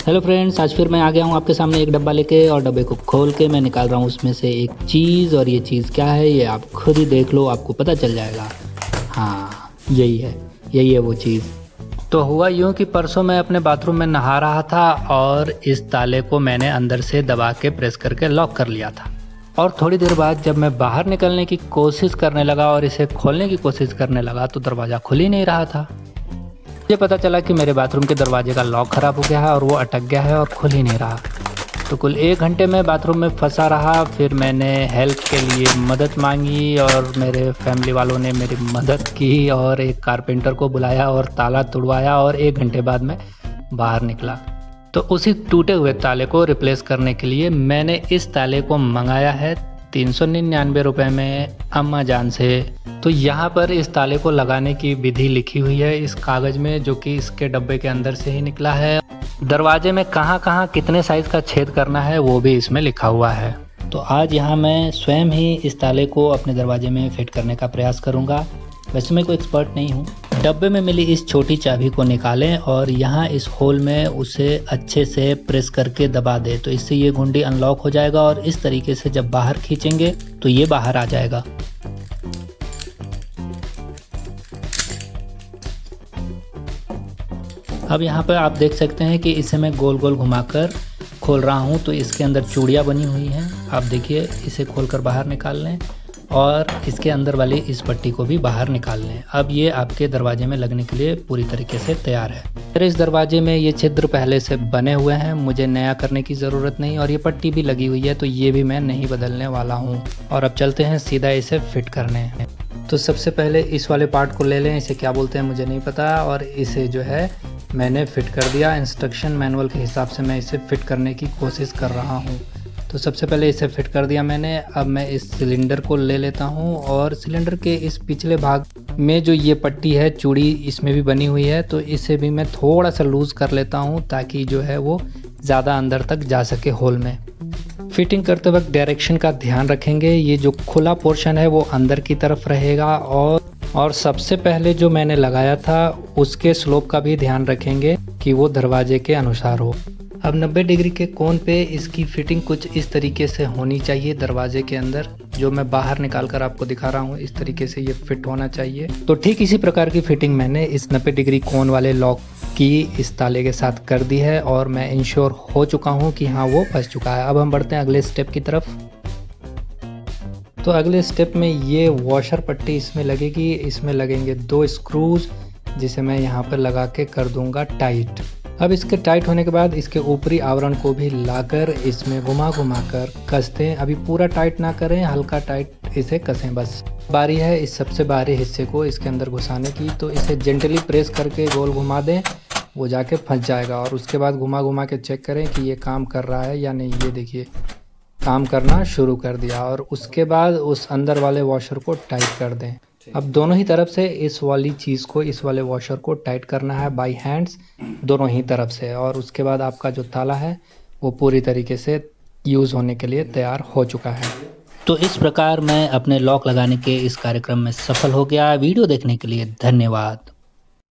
Hello friends, आज फिर मैं आ गया हूँ आपके सामने एक डब्बा लेके और डब्बे को खोल के मैं निकाल रहा हूँ उसमें से एक चीज़। और ये चीज़ क्या है ये आप खुद ही देख लो, आपको पता चल जाएगा। हाँ, यही है वो चीज़। तो हुआ यूँ कि परसों मैं अपने बाथरूम में नहा रहा था और इस ताले को मैंने अंदर से दबा के प्रेस करके लॉक कर लिया था। और थोड़ी देर बाद जब मैं बाहर निकलने की कोशिश करने लगा और इसे खोलने की कोशिश करने लगा तो दरवाज़ा खुल ही नहीं रहा था। मुझे पता चला कि मेरे बाथरूम के दरवाजे का लॉक ख़राब हो गया है और वो अटक गया है और खुल ही नहीं रहा। तो कुल 1 घंटे में बाथरूम में फंसा रहा। फिर मैंने हेल्प के लिए मदद मांगी और मेरे फैमिली वालों ने मेरी मदद की और एक कारपेंटर को बुलाया और ताला तुड़वाया और 1 घंटे बाद मैं बाहर निकला। तो उसी टूटे हुए ताले को रिप्लेस करने के लिए मैंने इस ताले को मंगाया है 399 रुपये में अम्मा जान से। तो यहाँ पर इस ताले को लगाने की विधि लिखी हुई है इस कागज़ में, जो कि इसके डब्बे के अंदर से ही निकला है। दरवाजे में कहाँ कहाँ कितने साइज़ का छेद करना है वो भी इसमें लिखा हुआ है। तो आज यहाँ मैं स्वयं ही इस ताले को अपने दरवाजे में फिट करने का प्रयास करूँगा। वैसे मैं कोई एक्सपर्ट नहीं हूँ। डब्बे में मिली इस छोटी चाबी को निकालें और यहाँ इस होल में उसे अच्छे से प्रेस करके दबा दें। तो इससे ये घुंडी अनलॉक हो जाएगा और इस तरीके से जब बाहर खींचेंगे तो ये बाहर आ जाएगा। अब यहाँ पर आप देख सकते हैं कि इसे मैं गोल गोल घुमाकर खोल रहा हूँ। तो इसके अंदर चूड़ियाँ बनी हुई हैं। आप देखिए, इसे खोलकर बाहर निकाल लें और इसके अंदर वाली इस पट्टी को भी बाहर निकाल लें। अब ये आपके दरवाजे में लगने के लिए पूरी तरीके से तैयार है। मेरे इस दरवाजे में ये छिद्र पहले से बने हुए हैं, मुझे नया करने की ज़रूरत नहीं। और ये पट्टी भी लगी हुई है तो ये भी मैं नहीं बदलने वाला हूँ। और अब चलते हैं सीधा इसे फिट करने। तो सबसे पहले इस वाले पार्ट को ले लें, इसे क्या बोलते हैं मुझे नहीं पता। और इसे जो है मैंने फिट कर दिया। इंस्ट्रक्शन मैनुअल के हिसाब से मैं इसे फिट करने की कोशिश कर रहा हूँ। तो सबसे पहले इसे फिट कर दिया मैंने। अब मैं इस सिलेंडर को ले लेता हूँ और सिलेंडर के इस पिछले भाग में जो ये पट्टी है, चूड़ी इसमें भी बनी हुई है, तो इसे भी मैं थोड़ा सा लूज़ कर लेता हूँ ताकि जो है वो ज़्यादा अंदर तक जा सके होल में। फिटिंग करते वक्त डायरेक्शन का ध्यान रखेंगे। ये जो खुला पोर्शन है वो अंदर की तरफ रहेगा और सबसे पहले जो मैंने लगाया था उसके स्लोप का भी ध्यान रखेंगे कि वो दरवाजे के अनुसार हो। अब 90 डिग्री के कोण पे इसकी फिटिंग कुछ इस तरीके से होनी चाहिए दरवाजे के अंदर। जो मैं बाहर निकाल कर आपको दिखा रहा हूँ, इस तरीके से ये फिट होना चाहिए। तो ठीक इसी प्रकार की फिटिंग मैंने इस 90 डिग्री कोण वाले लॉक की इस ताले के साथ कर दी है और मैं इंश्योर हो चुका हूँ कि हाँ वो फंस चुका है। अब हम बढ़ते हैं अगले स्टेप की तरफ। तो अगले स्टेप में ये वॉशर पट्टी इसमें लगेगी। इसमें लगेंगे 2 स्क्रूज, जिसे मैं यहाँ पर लगा के कर दूंगा टाइट। अब इसके टाइट होने के बाद इसके ऊपरी आवरण को भी लाकर इसमें घुमा घुमा कर कसते हैं। अभी पूरा टाइट ना करें, हल्का टाइट इसे कसें बस। बारी है इस सबसे बाहरी हिस्से को इसके अंदर घुसाने की। तो इसे जेंटली प्रेस करके गोल घुमा दें, वो जाके फंस जाएगा। और उसके बाद घुमा घुमा के चेक करें कि ये काम कर रहा है या नहीं। ये देखिए, काम करना शुरू कर दिया। और उसके बाद उस अंदर वाले वॉशर को टाइट कर दें। अब दोनों ही तरफ से इस वाली चीज़ को, इस वाले वॉशर को टाइट करना है बाई हैंड्स, दोनों ही तरफ से। और उसके बाद आपका जो ताला है वो पूरी तरीके से यूज़ होने के लिए तैयार हो चुका है। तो इस प्रकार मैं अपने लॉक लगाने के इस कार्यक्रम में सफल हो गया। वीडियो देखने के लिए धन्यवाद।